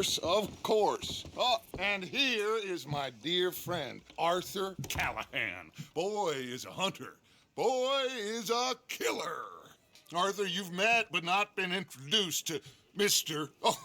Of course. Oh, and here is my dear friend, Arthur Callahan. Boy is a hunter. Boy is a killer. Arthur, you've met but not been introduced to Mr. Oh,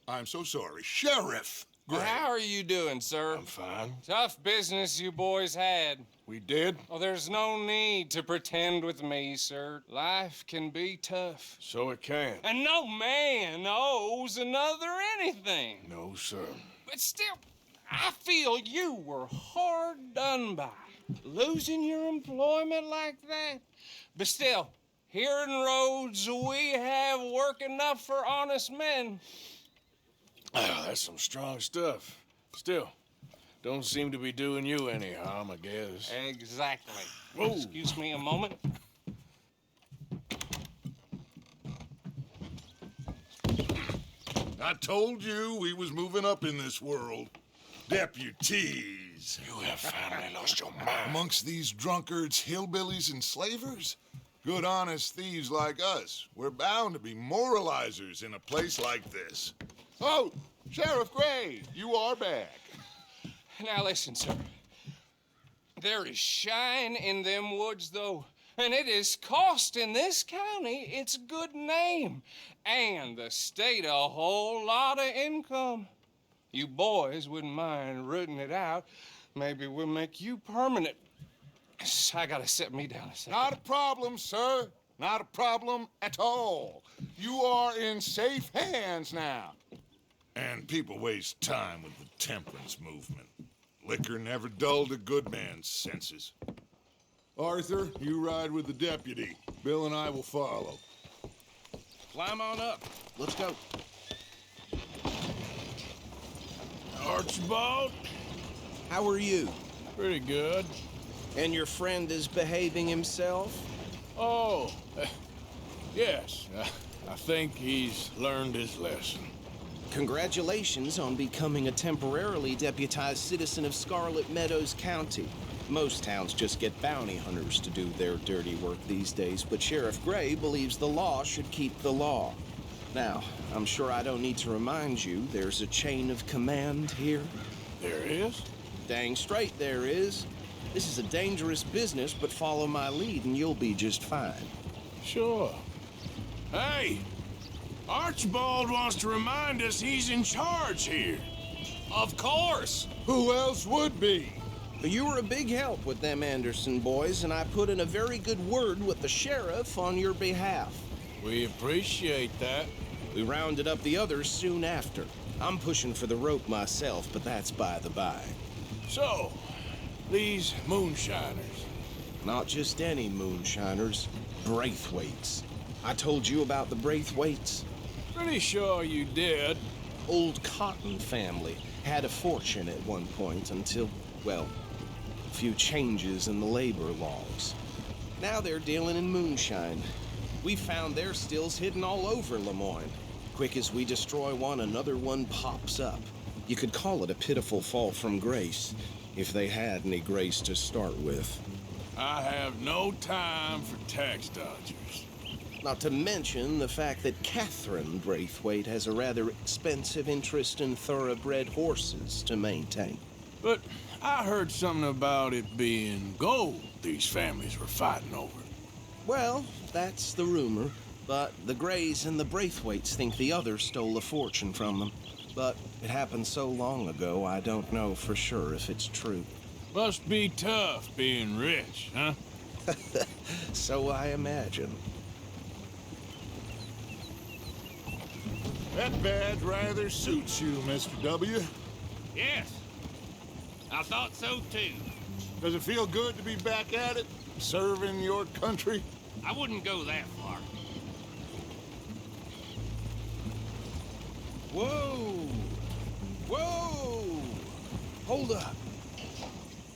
I'm so sorry, Sheriff Gray. How are you doing, sir? I'm fine. Tough business you boys had. We did? Oh, there's no need to pretend with me, sir. Life can be tough. So it can. And no man owes another anything. No, sir. But still, I feel you were hard done by. Losing your employment like that. But still, here in Rhodes, we have work enough for honest men. Ah, that's some strong stuff. Still, don't seem to be doing you any harm, I guess. Exactly. Whoa. Excuse me a moment. I told you we was moving up in this world. Deputies. You have finally lost your mind. Amongst these drunkards, hillbillies, and slavers? Good honest thieves like us. We're bound to be moralizers in a place like this. Oh, Sheriff Gray, you are back. Now listen, sir. There is shine in them woods, though, and it is costing this county its good name and the state a whole lot of income. You boys wouldn't mind rooting it out. Maybe we'll make you permanent. I gotta sit me down a second. Not a problem, sir. Not a problem at all. You are in safe hands now. And people waste time with the temperance movement. Liquor never dulled a good man's senses. Arthur, you ride with the deputy. Bill and I will follow. Climb on up. Let's go. Archibald? How are you? Pretty good. And your friend is behaving himself? Oh, yes. I think he's learned his lesson. Congratulations on becoming a temporarily deputized citizen of Scarlet Meadows County. Most towns just get bounty hunters to do their dirty work these days, but Sheriff Gray believes the law should keep the law. Now, I'm sure I don't need to remind you there's a chain of command here. There is? Dang straight there is. This is a dangerous business, but follow my lead and you'll be just fine. Sure. Hey! Archibald wants to remind us he's in charge here. Of course! Who else would be? You were a big help with them Anderson boys, and I put in a very good word with the sheriff on your behalf. We appreciate that. We rounded up the others soon after. I'm pushing for the rope myself, but that's by the by. So, these moonshiners. Not just any moonshiners, Braithwaites. I told you about the Braithwaites. Pretty sure you did. Old Cotton family had a fortune at one point until, well, a few changes in the labor laws. Now they're dealing in moonshine. We found their stills hidden all over Lemoyne. Quick as we destroy one, another one pops up. You could call it a pitiful fall from grace, if they had any grace to start with. I have no time for tax dodgers. Not to mention the fact that Catherine Braithwaite has a rather expensive interest in thoroughbred horses to maintain. But I heard something about it being gold these families were fighting over. Well, that's the rumor, but the Grays and the Braithwaites think the other stole a fortune from them. But it happened so long ago, I don't know for sure if it's true. Must be tough being rich, huh? So I imagine. That badge rather suits you, Mr. W. Yes, I thought so too. Does it feel good to be back at it, serving your country? I wouldn't go that far. Whoa! Whoa! Hold up.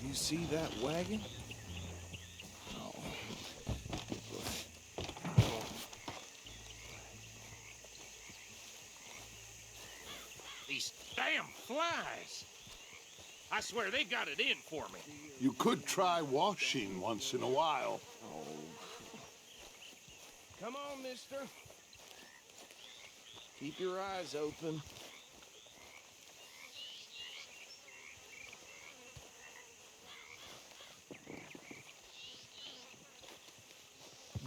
You see that wagon? Oh. These damn flies. I swear they got it in for me. You could try washing once in a while. Oh. Come on, mister. Keep your eyes open.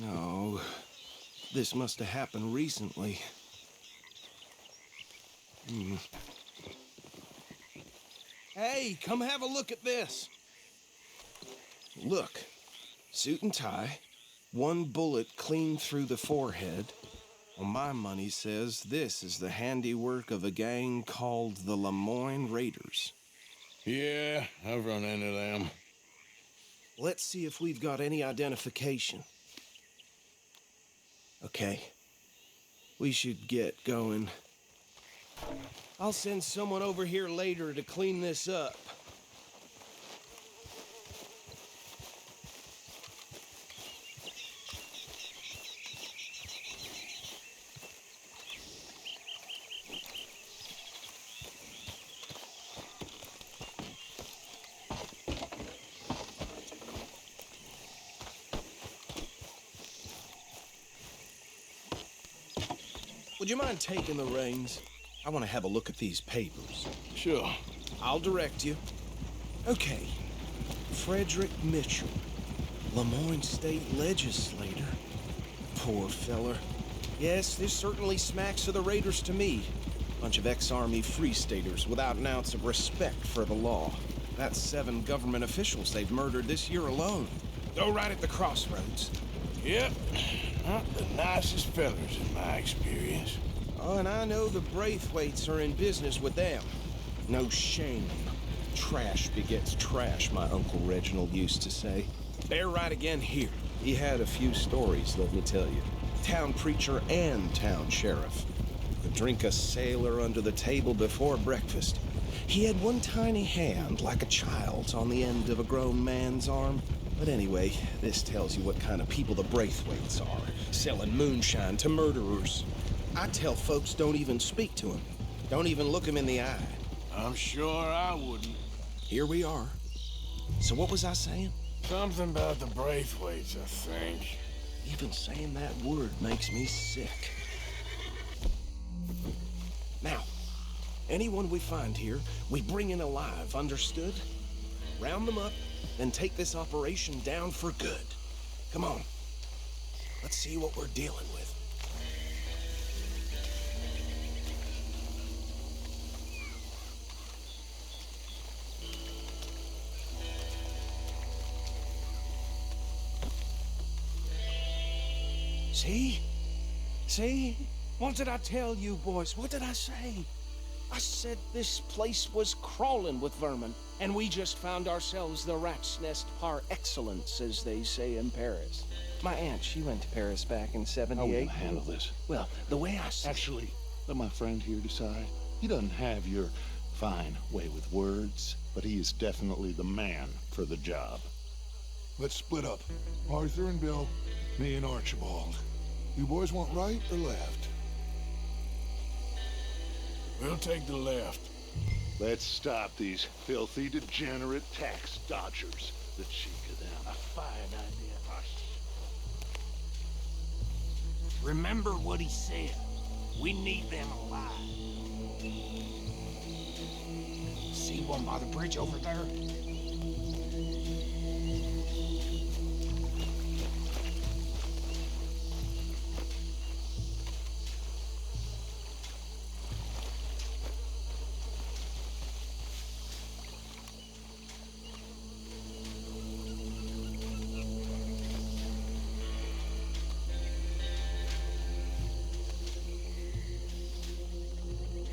No, this must have happened recently. Hey, come have a look at this. Look, suit and tie, one bullet clean through the forehead. Well, my money says this is the handiwork of a gang called the Lemoyne Raiders. Yeah, I've run into them. Let's see if we've got any identification. Okay, we should get going. I'll send someone over here later to clean this up. Would you mind taking the reins? I want to have a look at these papers. Sure. I'll direct you. Okay. Frederick Mitchell, Lemoyne State Legislator. Poor feller. Yes, this certainly smacks of the Raiders to me. Bunch of ex-Army Free Staters without an ounce of respect for the law. That's 7 government officials they've murdered this year alone. Go right at the crossroads. Yep. Not the nicest fellers in my experience. Oh, and I know the Braithwaites are in business with them. No shame. Trash begets trash, my Uncle Reginald used to say. They're right again here. He had a few stories, let me tell you. Town preacher and town sheriff. Could drink a sailor under the table before breakfast. He had one tiny hand, like a child's, on the end of a grown man's arm. But anyway, this tells you what kind of people the Braithwaites are. Selling moonshine to murderers. I tell folks don't even speak to him. Don't even look him in the eye. I'm sure I wouldn't. Here we are. So what was I saying? Something about the Braithwaites, I think. Even saying that word makes me sick. Now, anyone we find here, we bring in alive, understood? Round them up, then take this operation down for good. Come on. Let's see what we're dealing with. See? See? What did I tell you, boys? What did I say? I said this place was crawling with vermin, and we just found ourselves the rat's nest par excellence, as they say in Paris. My aunt, she went to Paris back in How are we '78. gonna handle this? Well, the way I see Actually, let my friend here decide. He doesn't have your fine way with words, but he is definitely the man for the job. Let's split up. Arthur and Bill, me and Archibald. You boys want right or left? We'll take the left. Let's stop these filthy, degenerate tax dodgers. The cheek of them. A fine idea. Remember what he said. We need them alive. See one by the bridge over there?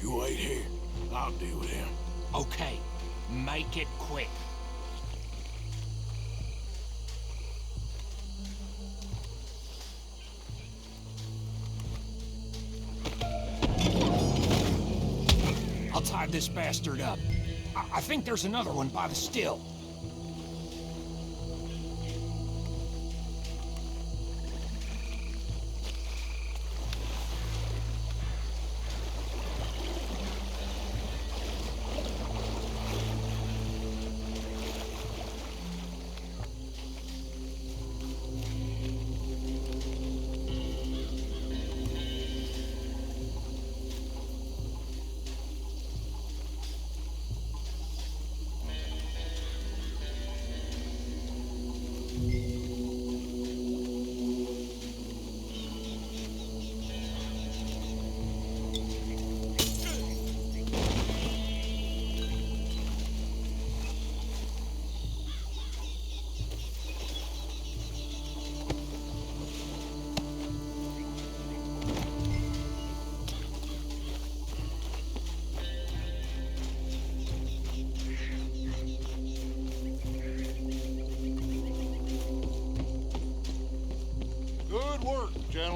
You wait here. I'll deal with him. Okay, make it quick. I'll tie this bastard up. I think there's another one by the still.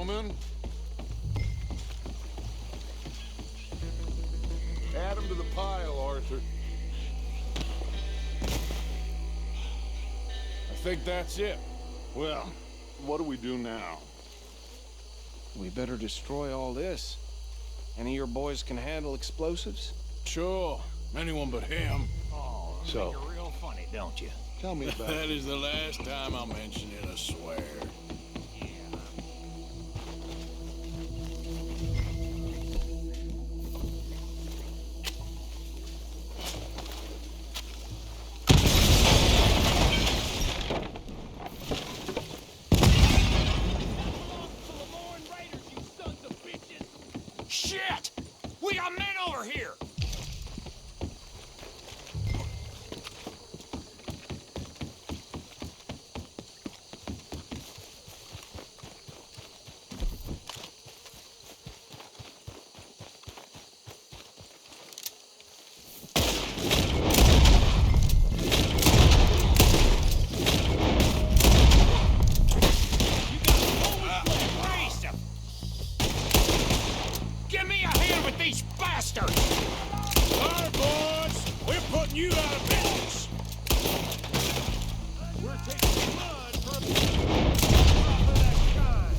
gentlemen. Add them to the pile, Arthur. I think that's it. Well, what do we do now? We better destroy all this. Any of your boys can handle explosives? Sure. Anyone but him. Oh, you So- make it real funny, don't you? Tell me about That it. is the last time I'll mention it, I swear. Shit! We got men over here! Raise them! Give me a hand with these bastards! All right, boys. We're putting you out of business. We're taking blood for a drop of that kind.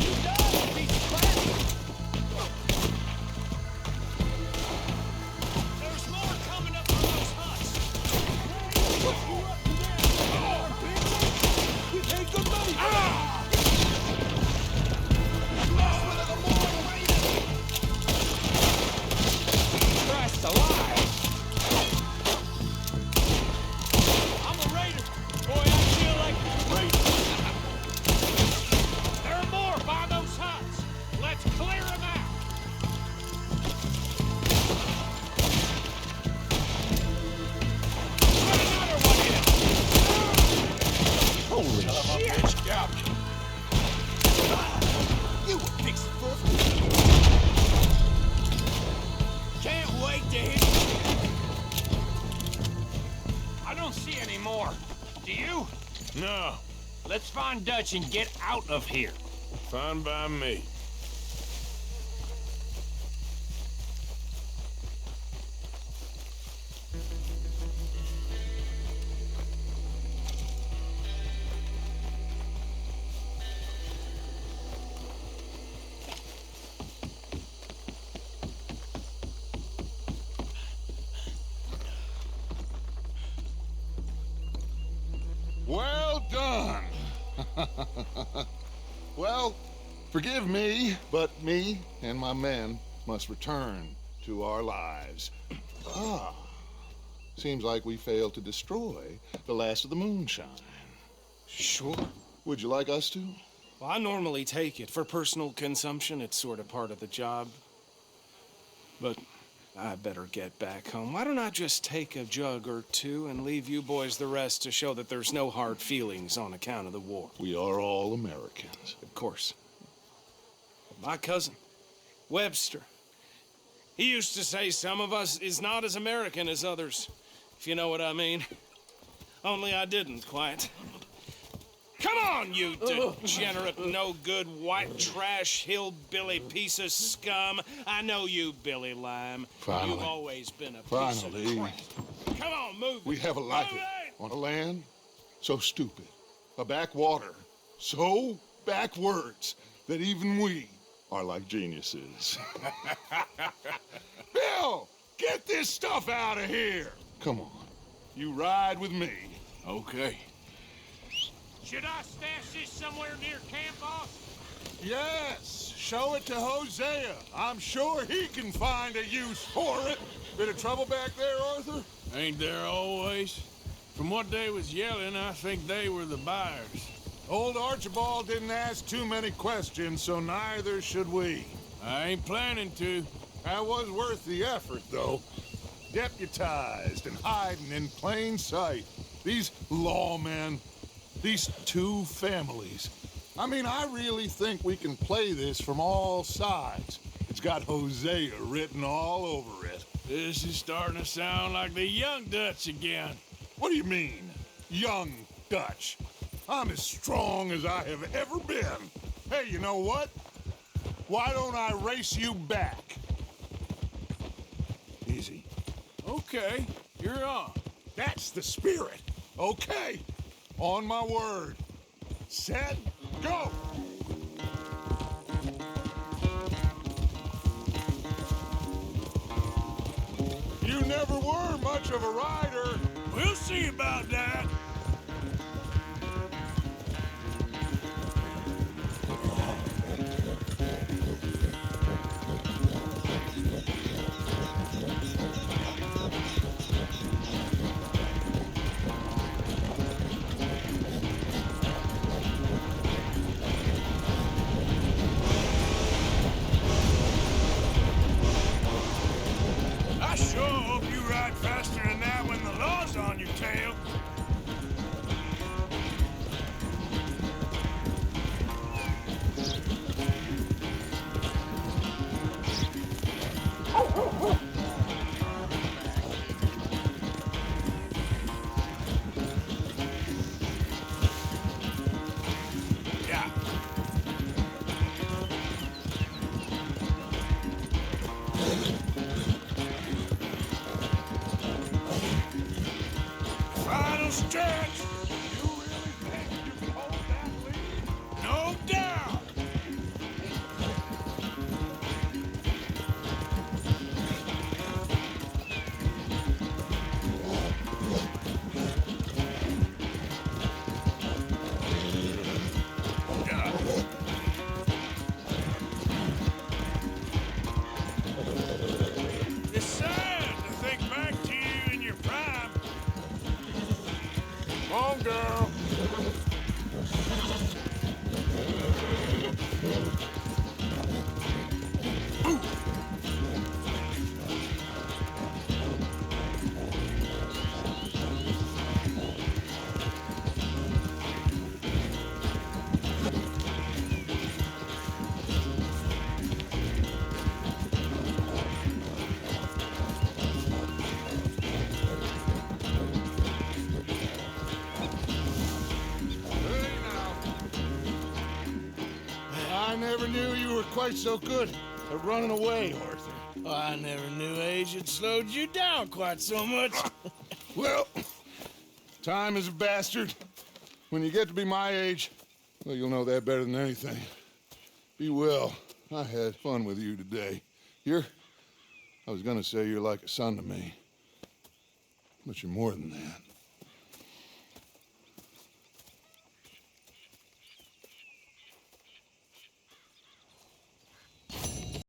You done, piece of crap! There's more coming up from those huts. We paid good money. Christ alive! I'm a raider. Boy, I feel like a raider. There are more by those huts. Let's clear them out. Put another one in. Holy shit! You a pixie foot. Can't wait to hit you. I don't see any more. Do you? No. Let's find Dutch and get out of here. Fine by me. Well done. Well, forgive me, but me and my men must return to our lives. Seems like we failed to destroy the last of the moonshine. Sure. Would you like us to? Well, I normally take it. For personal consumption, it's sort of part of the job. But I better get back home. Why don't I just take a jug or two and leave you boys the rest to show that there's no hard feelings on account of the war? We are all Americans. Of course. My cousin, Webster, he used to say some of us is not as American as others, if you know what I mean. Only I didn't quite. Come on, you degenerate, no-good, white trash, hillbilly piece of scum. I know you, Billy Lime. Finally. You've always been a piece Finally. of crap. Come on, move We it. have a life Move it. on a land so stupid, a backwater so backwards that even we are like geniuses. Bill, get this stuff out of here. Come on, you ride with me. Okay. Should I stash this somewhere near camp, boss? Yes, show it to Hosea. I'm sure he can find a use for it. Bit of trouble back there, Arthur? Ain't there always? From what they was yelling, I think they were the buyers. Old Archibald didn't ask too many questions, so neither should we. I ain't planning to. That was worth the effort, though. Deputized and hiding in plain sight. These lawmen, these two families. I mean, I really think we can play this from all sides. It's got Hosea written all over it. This is starting to sound like the young Dutch again. What do you mean, young Dutch? I'm as strong as I have ever been. Hey, you know what? Why don't I race you back? Easy. Okay, you're on. That's the spirit. Okay, on my word. Set, go! You never were much of a rider. We'll see about that. I sure hope you ride faster than that when the law's on your tail. Yeah. Final stretch. You really think you can hold that lead? No doubt. Yeah. It's sad to think back to you in your prime. Come on, girl. Hey, now. I never knew you were quite so good at running away, Arthur. Oh, I never knew age had slowed you down quite so much. Well, time is a bastard. When you get to be my age, well, you'll know that better than anything. Be well. I had fun with you today. I was gonna say you're like a son to me, but you're more than that.